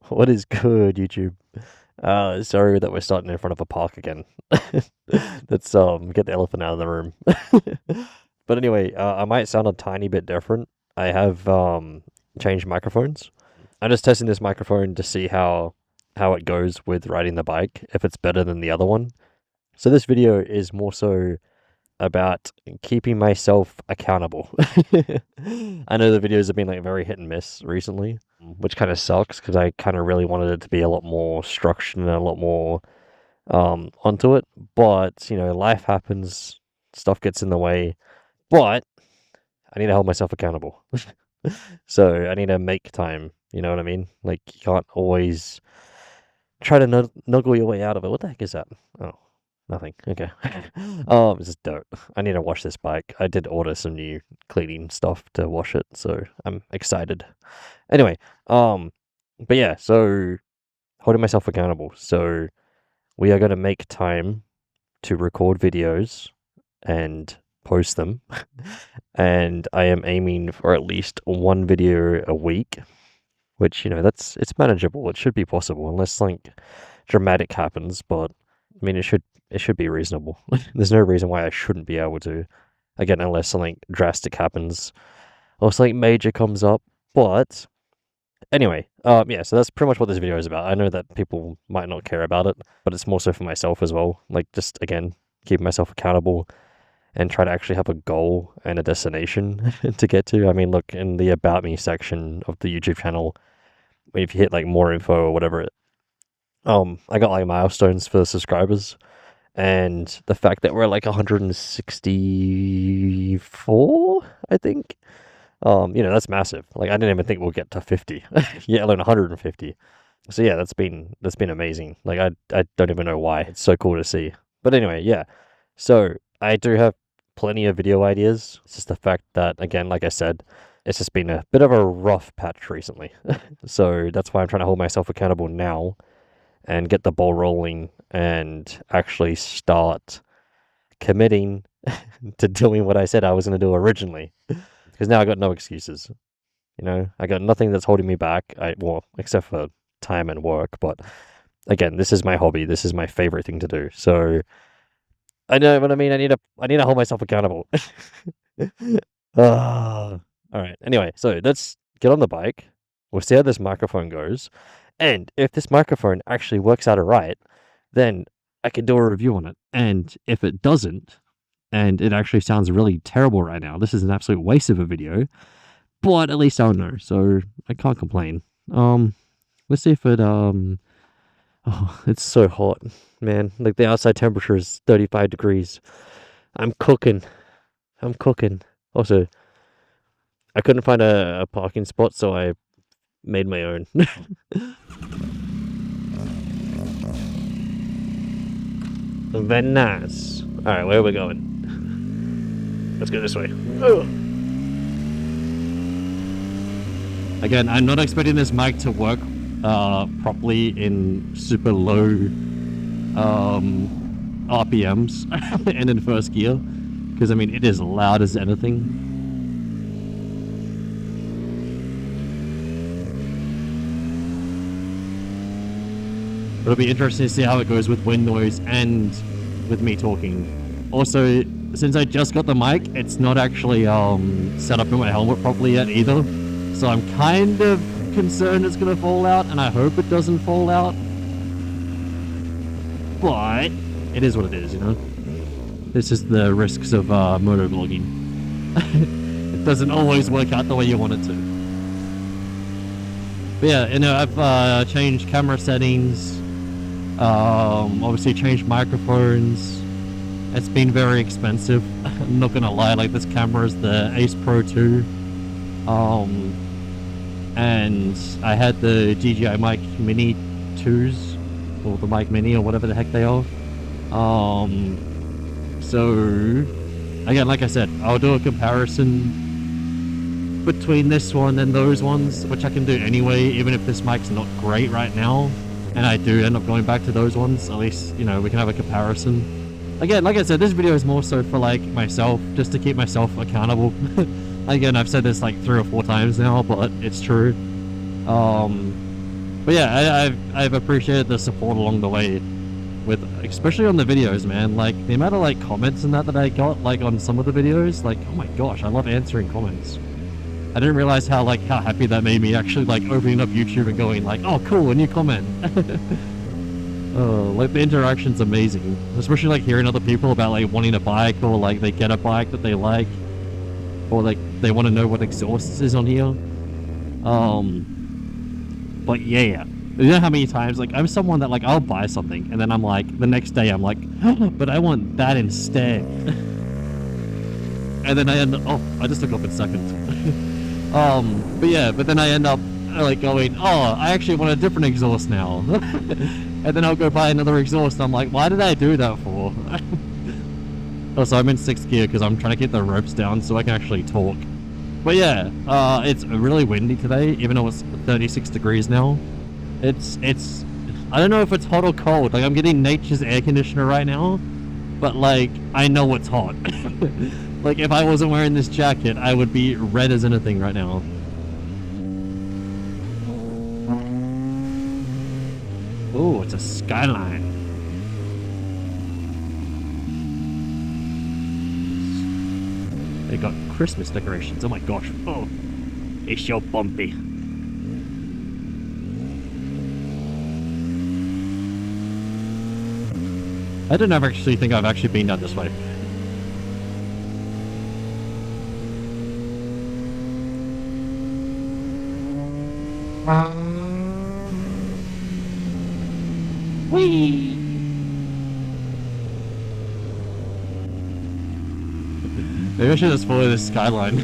What is good, YouTube? Sorry that we're starting in front of a park again. Let's get the elephant out of the room. But anyway, I might sound a tiny bit different. I have changed microphones. I'm just testing this microphone to see how it goes with riding the bike, if it's better than the other one. So this video is more so about keeping myself accountable. I know the videos have been like very hit and miss recently, which kind of sucks because I kind of really wanted it to be a lot more structured and a lot more onto it. But you know, life happens, stuff gets in the way. But I need to hold myself accountable. So I need to make time. You know what I mean? Like you can't always try to nuggle your way out of it. What the heck is that? Oh, nothing. Okay. It's just dirt. I need to wash this bike. I did order some new cleaning stuff to wash it, so I'm excited. Anyway, but yeah, so holding myself accountable. So we are gonna make time to record videos and post them. And I am aiming for at least one video a week, which, you know, it's manageable. It should be possible unless like dramatic happens, but I mean, it should be reasonable. There's no reason why I shouldn't be able to. Again, unless something drastic happens or something major comes up. But anyway, yeah, so that's pretty much what this video is about. I know that people might not care about it, but it's more so for myself as well. Like, just again, keep myself accountable and try to actually have a goal and a destination to get to. I mean, look, in the About Me section of the YouTube channel, if you hit like more info or whatever, I got like milestones for the subscribers, and the fact that we're like 164, I think, you know, that's massive. Like, I didn't even think we'll get to 50, yet alone 150. So yeah, that's been amazing. Like, I don't even know why. It's so cool to see. But anyway, yeah. So I do have plenty of video ideas. It's just the fact that, again, like I said, it's just been a bit of a rough patch recently. So that's why I'm trying to hold myself accountable now and get the ball rolling and actually start committing to doing what I said I was going to do originally. Because now I got no excuses. You know, I got nothing that's holding me back. Well, except for time and work. But again, this is my hobby. This is my favorite thing to do. So I know what I mean. I need to hold myself accountable. All right. Anyway, so let's get on the bike. We'll see how this microphone goes. And if this microphone actually works out alright, then I can do a review on it. And if it doesn't, and it actually sounds really terrible right now, this is an absolute waste of a video. But at least I'll know, so I can't complain. Let's see if it oh, it's so hot, man. Like, the outside temperature is 35 degrees. I'm cooking. Also, I couldn't find a parking spot, so I made my own. Very nice. Alright, where are we going? Let's go this way. Oh. Again, I'm not expecting this mic to work properly in super low RPMs and in first gear, because I mean, it is loud as anything. It'll be interesting to see how it goes with wind noise and with me talking. Also, since I just got the mic, it's not actually set up in my helmet properly yet either, so I'm kind of concerned it's gonna fall out, and I hope it doesn't fall out. But it is what it is, you know. This is the risks of motovlogging. It doesn't always work out the way you want it to. But yeah, you know, I've changed camera settings. Obviously changed microphones. It's been very expensive. I'm not gonna lie, like, this camera is the Ace Pro 2. And I had the DJI Mic Mini 2s, or the Mic Mini, or whatever the heck they are. So, again, like I said, I'll do a comparison between this one and those ones, which I can do anyway, even if this mic's not great right now, and I do end up going back to those ones. At least, you know, we can have a comparison. Again, like I said, this video is more so for, like, myself, just to keep myself accountable. Again, I've said this like 3 or 4 times now, but it's true. But yeah, I've appreciated the support along the way, with especially on the videos, man. Like the amount of like comments and that I got like on some of the videos, like oh my gosh, I love answering comments. I didn't realize how happy that made me actually like opening up YouTube and going like, oh cool, a new comment. Oh, like the interaction's amazing, especially like hearing other people about like wanting a bike, or like they get a bike that they like, or like they want to know what exhaust is on here. But yeah, you know how many times like I'm someone that like I'll buy something and then I'm like the next day I'm like, oh, but I want that instead. And then I end up, oh, I just took off in seconds. But then I end up like going, oh, I actually want a different exhaust now. And then I'll go buy another exhaust and I'm like, why did I do that for? Also, I'm in 6th gear because I'm trying to keep the ropes down so I can actually talk. But yeah, it's really windy today, even though it's 36 degrees now. It's I don't know if it's hot or cold. Like I'm getting nature's air conditioner right now, but like I know it's hot. Like if I wasn't wearing this jacket, I would be red as anything right now. Oh, it's a skyline. They got Christmas decorations. Oh my gosh. Oh, it's so bumpy. I don't ever actually think I've actually been down this way. Whee! Maybe I should just follow this skyline.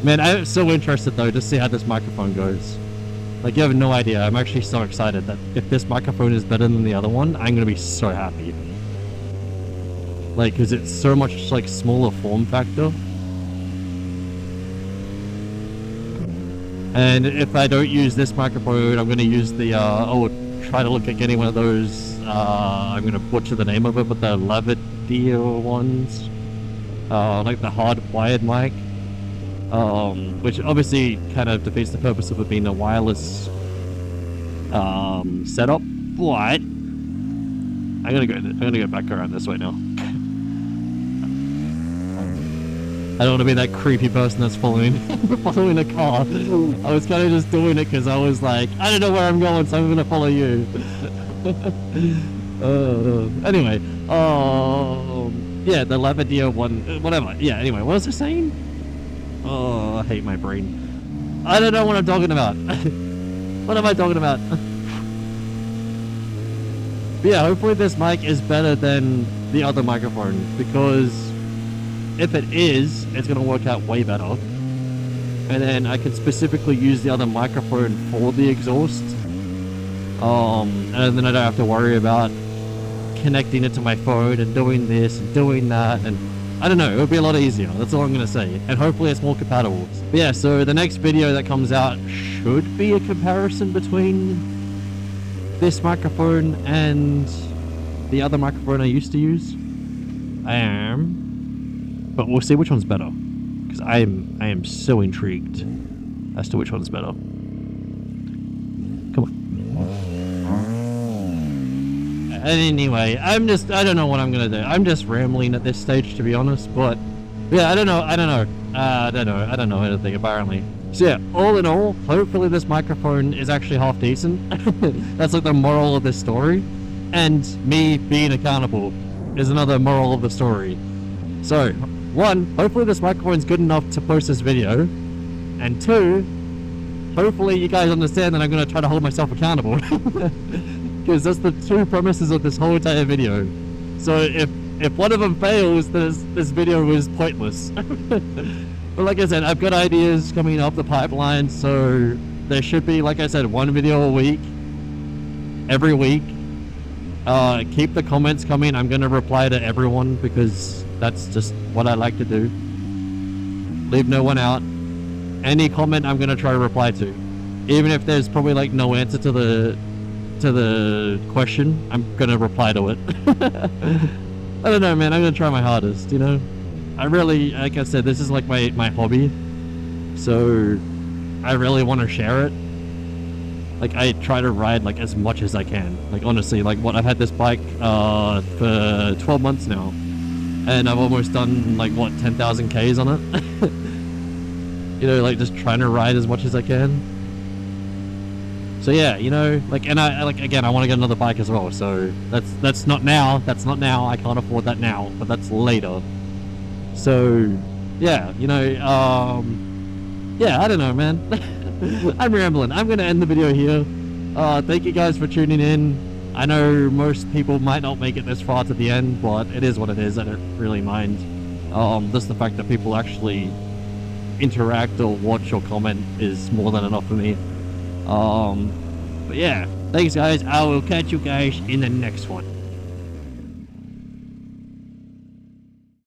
Man, I'm so interested though to see how this microphone goes. Like you have no idea. I'm actually so excited that if this microphone is better than the other one, I'm gonna be so happy. Like, cause it's so much like smaller form factor. And if I don't use this microphone, I'm gonna use the I'll try to look at getting one of those. I'm gonna butcher the name of it, but the lavalier ones, like the hardwired mic. Which obviously kind of defeats the purpose of it being a wireless setup, but I'm gonna go back around this way now. I don't want to be that creepy person that's following a car. I was kind of just doing it because I was like, I don't know where I'm going, so I'm gonna follow you. Anyway, yeah, the lavalier one, whatever. Yeah, anyway, what was I saying? Oh, I hate my brain. I don't know what I'm talking about. What am I talking about? But yeah, hopefully this mic is better than the other microphone, because if it is, it's going to work out way better. And then I can specifically use the other microphone for the exhaust. And then I don't have to worry about connecting it to my phone and doing this and doing that, and I don't know, it would be a lot easier. That's all I'm going to say. And hopefully it's more compatible. But yeah, so the next video that comes out should be a comparison between this microphone and the other microphone I used to use. But we'll see which one's better. Because I am so intrigued as to which one's better. Come on. Anyway, I don't know what I'm gonna do. I'm just rambling at this stage, to be honest, but yeah, I don't know anything apparently. So yeah, all in all, hopefully this microphone is actually half decent. That's like the moral of this story. And me being accountable is another moral of the story. So, 1, hopefully this microphone's good enough to post this video. And 2, hopefully you guys understand that I'm gonna try to hold myself accountable. Because that's the 2 premises of this whole entire video. So if one of them fails, then this video is pointless. But like I said, I've got ideas coming up the pipeline, so there should be, like I said, 1 video a week, every week. Keep the comments coming. I'm going to reply to everyone because that's just what I like to do. Leave no one out. Any comment I'm going to try to reply to. Even if there's probably like no answer to the question, I'm going to reply to it. I don't know, man. I'm going to try my hardest, you know? I really, like I said, this is like my hobby. So I really want to share it. Like, I try to ride, like, as much as I can. Like, honestly, like, I've had this bike, for 12 months now. And I've almost done, like, 10,000 Ks on it? You know, like, just trying to ride as much as I can. So, yeah, you know, like, and I want to get another bike as well. So, that's not now. That's not now. I can't afford that now. But that's later. So, yeah, you know, yeah, I don't know, man. I'm rambling. I'm going to end the video here. Thank you guys for tuning in. I know most people might not make it this far to the end, but it is what it is. I don't really mind. Just the fact that people actually interact or watch or comment is more than enough for me. But yeah, thanks guys. I will catch you guys in the next one.